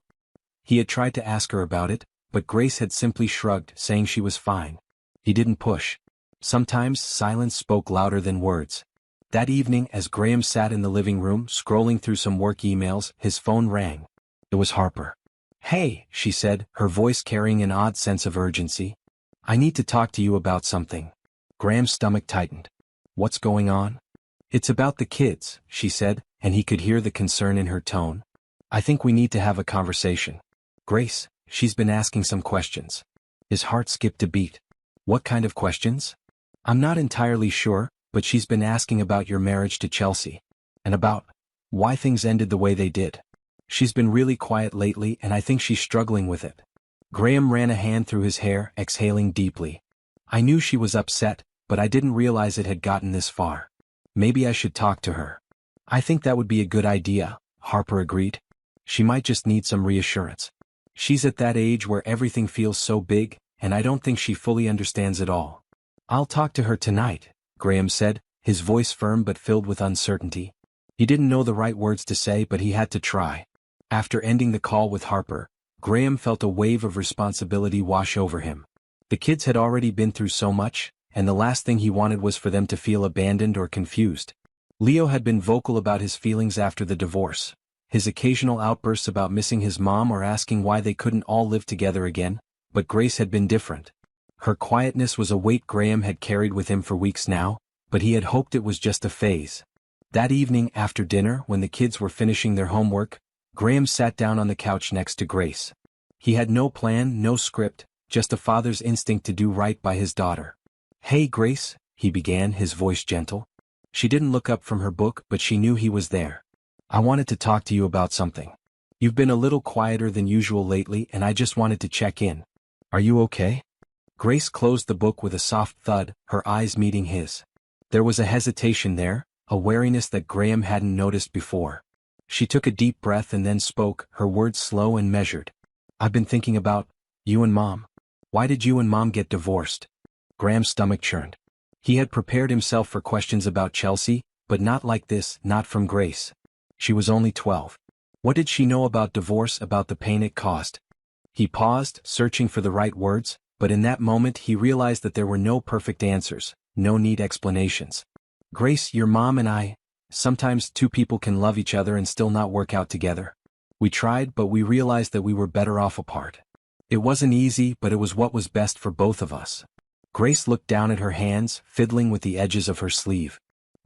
He had tried to ask her about it, but Grace had simply shrugged, saying she was fine. He didn't push. Sometimes silence spoke louder than words. That evening, as Graham sat in the living room scrolling through some work emails, his phone rang. It was Harper. "Hey," she said, her voice carrying an odd sense of urgency. "I need to talk to you about something." Graham's stomach tightened. "What's going on?" "It's about the kids," she said, and he could hear the concern in her tone. "I think we need to have a conversation." "Grace, she's been asking some questions." His heart skipped a beat. "What kind of questions?" "I'm not entirely sure, but she's been asking about your marriage to Chelsea. And about why things ended the way they did. She's been really quiet lately and I think she's struggling with it." Graham ran a hand through his hair, exhaling deeply. "I knew she was upset, but I didn't realize it had gotten this far. Maybe I should talk to her." "I think that would be a good idea," Harper agreed. "She might just need some reassurance. She's at that age where everything feels so big, and I don't think she fully understands it all." "I'll talk to her tonight," Graham said, his voice firm but filled with uncertainty. He didn't know the right words to say, but he had to try. After ending the call with Harper, Graham felt a wave of responsibility wash over him. The kids had already been through so much, and the last thing he wanted was for them to feel abandoned or confused. Leo had been vocal about his feelings after the divorce. His occasional outbursts about missing his mom or asking why they couldn't all live together again, but Grace had been different. Her quietness was a weight Graham had carried with him for weeks now, but he had hoped it was just a phase. That evening after dinner, when the kids were finishing their homework, Graham sat down on the couch next to Grace. He had no plan, no script, just a father's instinct to do right by his daughter. "Hey Grace," he began, his voice gentle. She didn't look up from her book, but she knew he was there. "I wanted to talk to you about something. You've been a little quieter than usual lately, and I just wanted to check in. Are you okay?" Grace closed the book with a soft thud, her eyes meeting his. There was a hesitation there, a wariness that Graham hadn't noticed before. She took a deep breath and then spoke, her words slow and measured. "I've been thinking about you and Mom. Why did you and Mom get divorced?" Graham's stomach churned. He had prepared himself for questions about Chelsea, but not like this, not from Grace. She was only 12. What did she know about divorce, about the pain it caused? He paused, searching for the right words, but in that moment he realized that there were no perfect answers, no neat explanations. "Grace, your mom and I, sometimes two people can love each other and still not work out together. We tried, but we realized that we were better off apart. It wasn't easy, but it was what was best for both of us." Grace looked down at her hands, fiddling with the edges of her sleeve.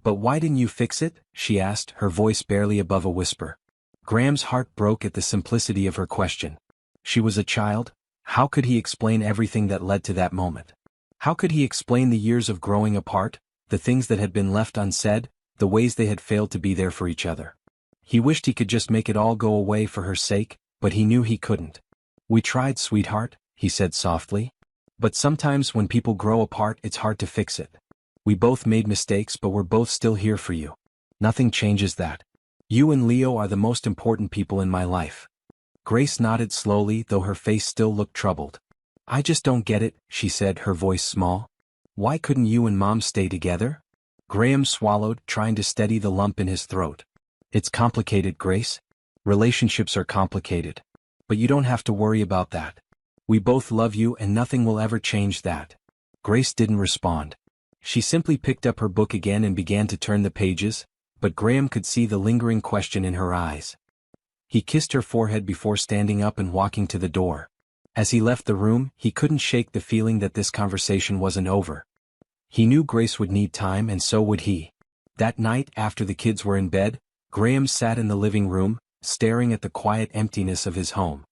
"But why didn't you fix it?" she asked, her voice barely above a whisper. Graham's heart broke at the simplicity of her question. She was a child. How could he explain everything that led to that moment? How could he explain the years of growing apart, the things that had been left unsaid, the ways they had failed to be there for each other? He wished he could just make it all go away for her sake, but he knew he couldn't. "We tried, sweetheart," he said softly. "But sometimes when people grow apart, it's hard to fix it. We both made mistakes, but we're both still here for you. Nothing changes that. You and Leo are the most important people in my life." Grace nodded slowly, though her face still looked troubled. "I just don't get it," she said, her voice small. "Why couldn't you and Mom stay together?" Graham swallowed, trying to steady the lump in his throat. "It's complicated, Grace. Relationships are complicated. But you don't have to worry about that. We both love you and nothing will ever change that." Grace didn't respond. She simply picked up her book again and began to turn the pages, but Graham could see the lingering question in her eyes. He kissed her forehead before standing up and walking to the door. As he left the room, he couldn't shake the feeling that this conversation wasn't over. He knew Grace would need time, and so would he. That night, after the kids were in bed, Graham sat in the living room, staring at the quiet emptiness of his home.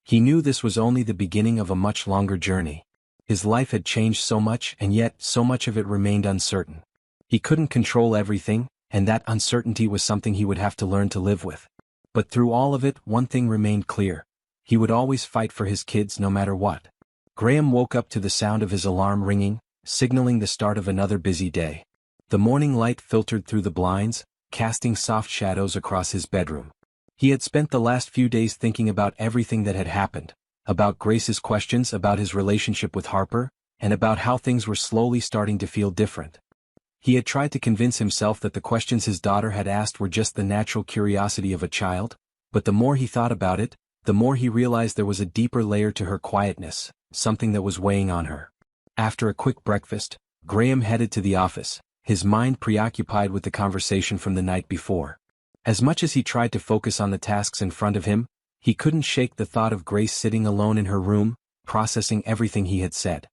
He knew this was only the beginning of a much longer journey. His life had changed so much, and yet so much of it remained uncertain. He couldn't control everything, and that uncertainty was something he would have to learn to live with. But through all of it, one thing remained clear. He would always fight for his kids no matter what. Graham woke up to the sound of his alarm ringing, signaling the start of another busy day. The morning light filtered through the blinds, casting soft shadows across his bedroom. He had spent the last few days thinking about everything that had happened, about Grace's questions, about his relationship with Harper, and about how things were slowly starting to feel different. He had tried to convince himself that the questions his daughter had asked were just the natural curiosity of a child, but the more he thought about it, the more he realized there was a deeper layer to her quietness, something that was weighing on her. After a quick breakfast, Graham headed to the office, his mind preoccupied with the conversation from the night before. As much as he tried to focus on the tasks in front of him, he couldn't shake the thought of Grace sitting alone in her room, processing everything he had said.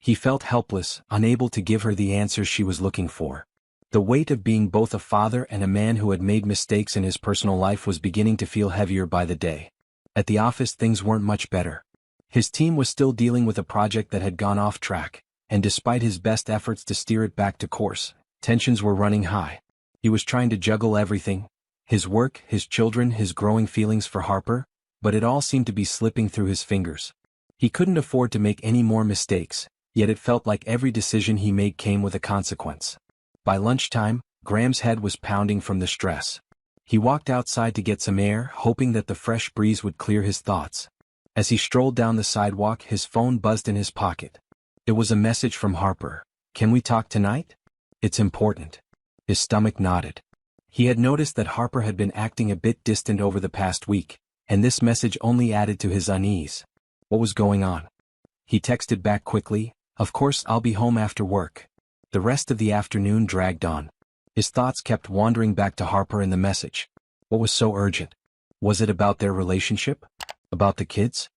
He felt helpless, unable to give her the answers she was looking for. The weight of being both a father and a man who had made mistakes in his personal life was beginning to feel heavier by the day. At the office, things weren't much better. His team was still dealing with a project that had gone off track, and despite his best efforts to steer it back to course, tensions were running high. He was trying to juggle everything: his work, his children, his growing feelings for Harper, but it all seemed to be slipping through his fingers. He couldn't afford to make any more mistakes, yet it felt like every decision he made came with a consequence. By lunchtime, Graham's head was pounding from the stress. He walked outside to get some air, hoping that the fresh breeze would clear his thoughts. As he strolled down the sidewalk, his phone buzzed in his pocket. It was a message from Harper. "Can we talk tonight? It's important." His stomach nodded. He had noticed that Harper had been acting a bit distant over the past week, and this message only added to his unease. What was going on? He texted back quickly, "Of course I'll be home after work." The rest of the afternoon dragged on. His thoughts kept wandering back to Harper and the message. What was so urgent? Was it about their relationship? About the kids?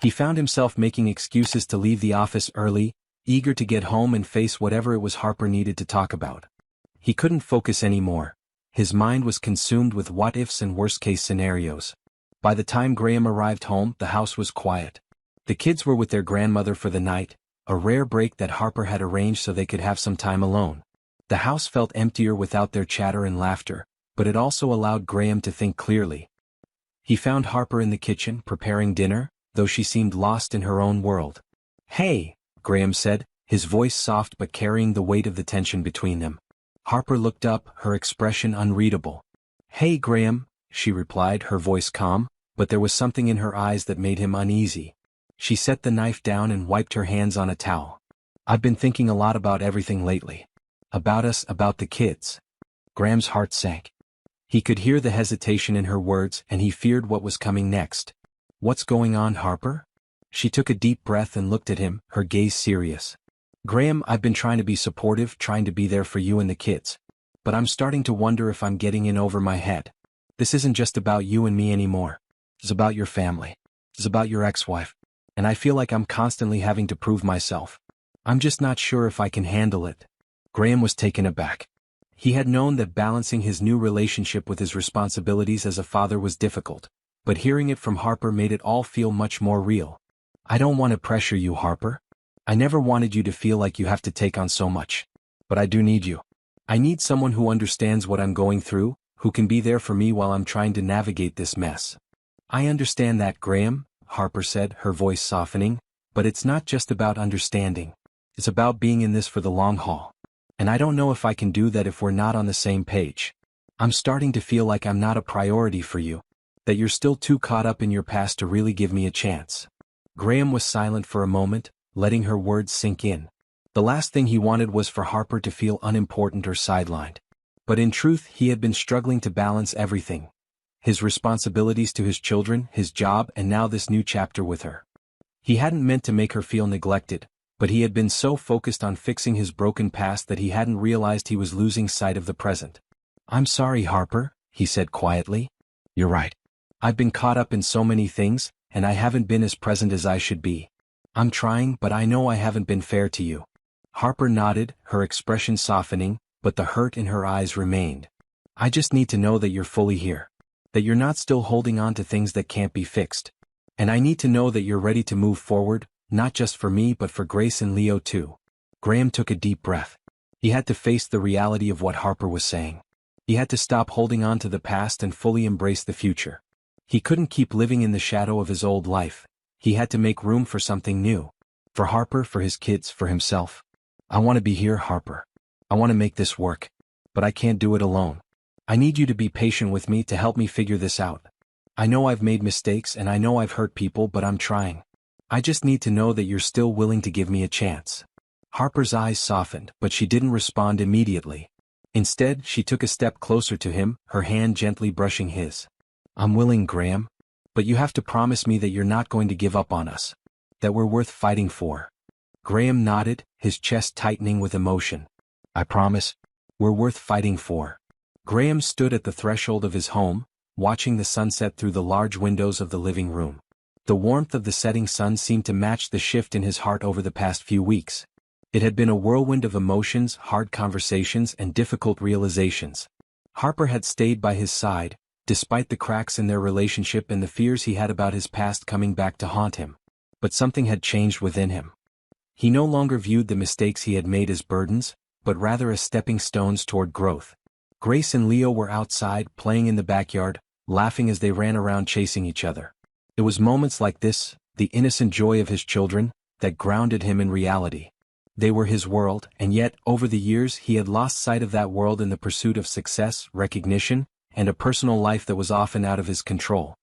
He found himself making excuses to leave the office early, eager to get home and face whatever it was Harper needed to talk about. He couldn't focus anymore. His mind was consumed with what-ifs and worst-case scenarios. By the time Graham arrived home, the house was quiet. The kids were with their grandmother for the night, a rare break that Harper had arranged so they could have some time alone. The house felt emptier without their chatter and laughter, but it also allowed Graham to think clearly. He found Harper in the kitchen, preparing dinner, though she seemed lost in her own world. "Hey," Graham said, his voice soft but carrying the weight of the tension between them. Harper looked up, her expression unreadable. "Hey, Graham," she replied, her voice calm, but there was something in her eyes that made him uneasy. She set the knife down and wiped her hands on a towel. "I've been thinking a lot about everything lately. About us, about the kids." Graham's heart sank. He could hear the hesitation in her words and he feared what was coming next. "What's going on, Harper?" She took a deep breath and looked at him, her gaze serious. "Graham, I've been trying to be supportive, trying to be there for you and the kids. But I'm starting to wonder if I'm getting in over my head. This isn't just about you and me anymore. It's about your family. It's about your ex-wife. And I feel like I'm constantly having to prove myself. I'm just not sure if I can handle it." Graham was taken aback. He had known that balancing his new relationship with his responsibilities as a father was difficult, but hearing it from Harper made it all feel much more real. "I don't want to pressure you, Harper. I never wanted you to feel like you have to take on so much. But I do need you. I need someone who understands what I'm going through, who can be there for me while I'm trying to navigate this mess." "I understand that, Graham," Harper said, her voice softening, "but it's not just about understanding. It's about being in this for the long haul. And I don't know if I can do that if we're not on the same page. I'm starting to feel like I'm not a priority for you, that you're still too caught up in your past to really give me a chance." Graham was silent for a moment, letting her words sink in. The last thing he wanted was for Harper to feel unimportant or sidelined. But in truth, he had been struggling to balance everything. His responsibilities to his children, his job, and now this new chapter with her. He hadn't meant to make her feel neglected, but he had been so focused on fixing his broken past that he hadn't realized he was losing sight of the present. "I'm sorry, Harper," he said quietly. "You're right. I've been caught up in so many things, and I haven't been as present as I should be. I'm trying, but I know I haven't been fair to you." Harper nodded, her expression softening, but the hurt in her eyes remained. "I just need to know that you're fully here. That you're not still holding on to things that can't be fixed. And I need to know that you're ready to move forward, not just for me but for Grace and Leo too." Graham took a deep breath. He had to face the reality of what Harper was saying. He had to stop holding on to the past and fully embrace the future. He couldn't keep living in the shadow of his old life. He had to make room for something new. For Harper, for his kids, for himself. "I want to be here, Harper. I want to make this work. But I can't do it alone. I need you to be patient with me to help me figure this out. I know I've made mistakes and I know I've hurt people, but I'm trying. I just need to know that you're still willing to give me a chance." Harper's eyes softened, but she didn't respond immediately. Instead, she took a step closer to him, her hand gently brushing his. "I'm willing, Graham. But you have to promise me that you're not going to give up on us. That we're worth fighting for." Graham nodded, his chest tightening with emotion. "I promise. We're worth fighting for." Graham stood at the threshold of his home, watching the sunset through the large windows of the living room. The warmth of the setting sun seemed to match the shift in his heart over the past few weeks. It had been a whirlwind of emotions, hard conversations, and difficult realizations. Harper had stayed by his side, despite the cracks in their relationship and the fears he had about his past coming back to haunt him. But something had changed within him. He no longer viewed the mistakes he had made as burdens, but rather as stepping stones toward growth. Grace and Leo were outside, playing in the backyard, laughing as they ran around chasing each other. It was moments like this, the innocent joy of his children, that grounded him in reality. They were his world, and yet, over the years he had lost sight of that world in the pursuit of success, recognition, and a personal life that was often out of his control.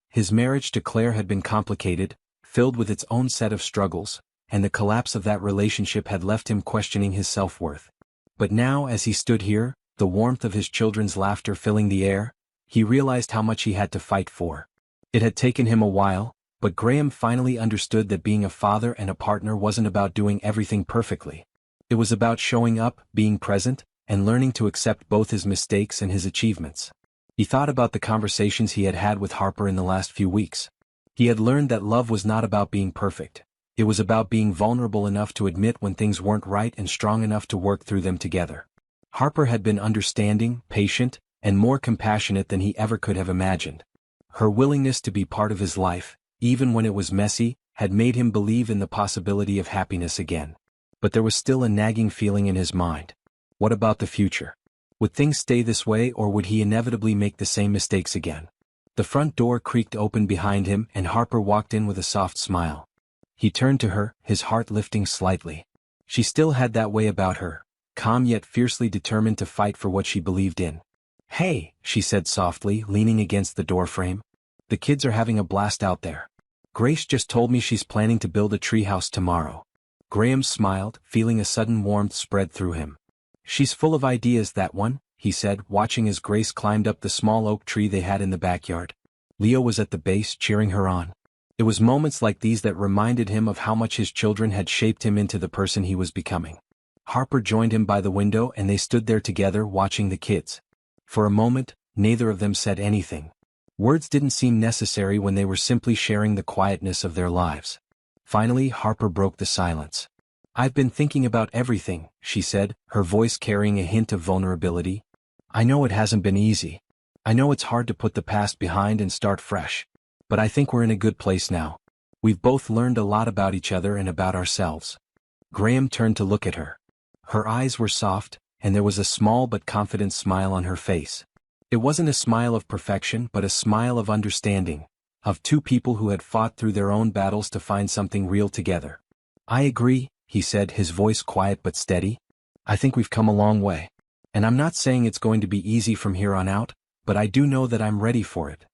His marriage to Claire had been complicated, filled with its own set of struggles, and the collapse of that relationship had left him questioning his self-worth. But now, as he stood here, the warmth of his children's laughter filling the air, he realized how much he had to fight for. It had taken him a while, But Graham finally understood that being a father and a partner wasn't about doing everything perfectly. It was about showing up, being present, and learning to accept both his mistakes and his achievements. He thought about the conversations he had had with Harper in the last few weeks. He had learned that love was not about being perfect. It was about being vulnerable enough to admit when things weren't right and strong enough to work through them together. Harper had been understanding, patient, and more compassionate than he ever could have imagined. Her willingness to be part of his life, even when it was messy, had made him believe in the possibility of happiness again. But there was still a nagging feeling in his mind. What about the future? Would things stay this way, or would he inevitably make the same mistakes again? The front door creaked open behind him and Harper walked in with a soft smile. He turned to her, his heart lifting slightly. She still had that way about her, calm yet fiercely determined to fight for what she believed in. "Hey," she said softly, leaning against the doorframe. "The kids are having a blast out there. Grace just told me she's planning to build a treehouse tomorrow." Graham smiled, feeling a sudden warmth spread through him. "She's full of ideas, that one," he said, watching as Grace climbed up the small oak tree they had in the backyard. Leo was at the base, cheering her on. It was moments like these that reminded him of how much his children had shaped him into the person he was becoming. Harper joined him by the window and they stood there together watching the kids. For a moment, neither of them said anything. Words didn't seem necessary when they were simply sharing the quietness of their lives. Finally, Harper broke the silence. "I've been thinking about everything," she said, her voice carrying a hint of vulnerability. "I know it hasn't been easy. I know it's hard to put the past behind and start fresh. But I think we're in a good place now. We've both learned a lot about each other and about ourselves." Graham turned to look at her. Her eyes were soft, and there was a small but confident smile on her face. It wasn't a smile of perfection but a smile of understanding, of two people who had fought through their own battles to find something real together. "I agree," he said, his voice quiet but steady. "I think we've come a long way. And I'm not saying it's going to be easy from here on out, but I do know that I'm ready for it.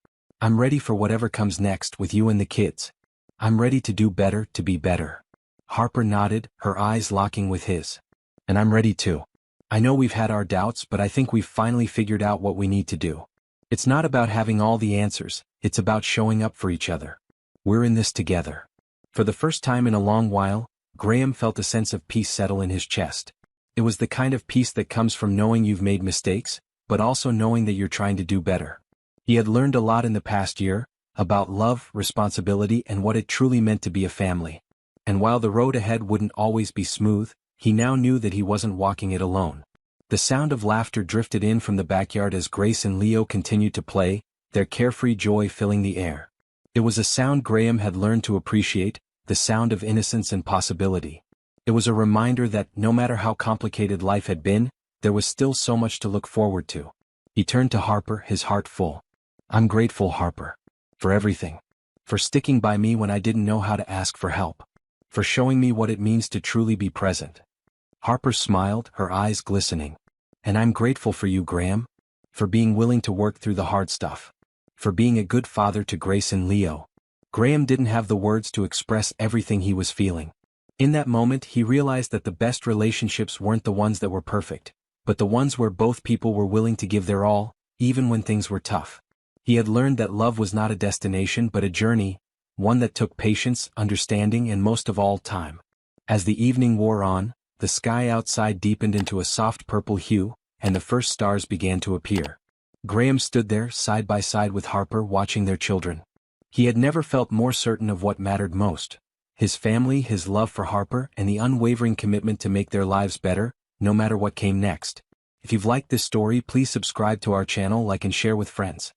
I'm ready for whatever comes next with you and the kids. I'm ready to do better, to be better." Harper nodded, her eyes locking with his. "And I'm ready too. I know we've had our doubts, but I think we've finally figured out what we need to do. It's not about having all the answers, it's about showing up for each other. We're in this together." For the first time in a long while, Graham felt a sense of peace settle in his chest. It was the kind of peace that comes from knowing you've made mistakes, but also knowing that you're trying to do better. He had learned a lot in the past year, about love, responsibility, and what it truly meant to be a family. And while the road ahead wouldn't always be smooth, he now knew that he wasn't walking it alone. The sound of laughter drifted in from the backyard as Grace and Leo continued to play, their carefree joy filling the air. It was a sound Graham had learned to appreciate, the sound of innocence and possibility. It was a reminder that, no matter how complicated life had been, there was still so much to look forward to. He turned to Harper, his heart full. "I'm grateful, Harper. For everything. For sticking by me when I didn't know how to ask for help. For showing me what it means to truly be present." Harper smiled, her eyes glistening. "And I'm grateful for you, Graham. For being willing to work through the hard stuff. For being a good father to Grace and Leo." Graham didn't have the words to express everything he was feeling. In that moment he realized that the best relationships weren't the ones that were perfect, but the ones where both people were willing to give their all, even when things were tough. He had learned that love was not a destination but a journey, one that took patience, understanding, and most of all, time. As the evening wore on, the sky outside deepened into a soft purple hue, and the first stars began to appear. Graham stood there, side by side with Harper, watching their children. He had never felt more certain of what mattered most: his family, his love for Harper, and the unwavering commitment to make their lives better, no matter what came next. If you've liked this story, please subscribe to our channel, like and share with friends.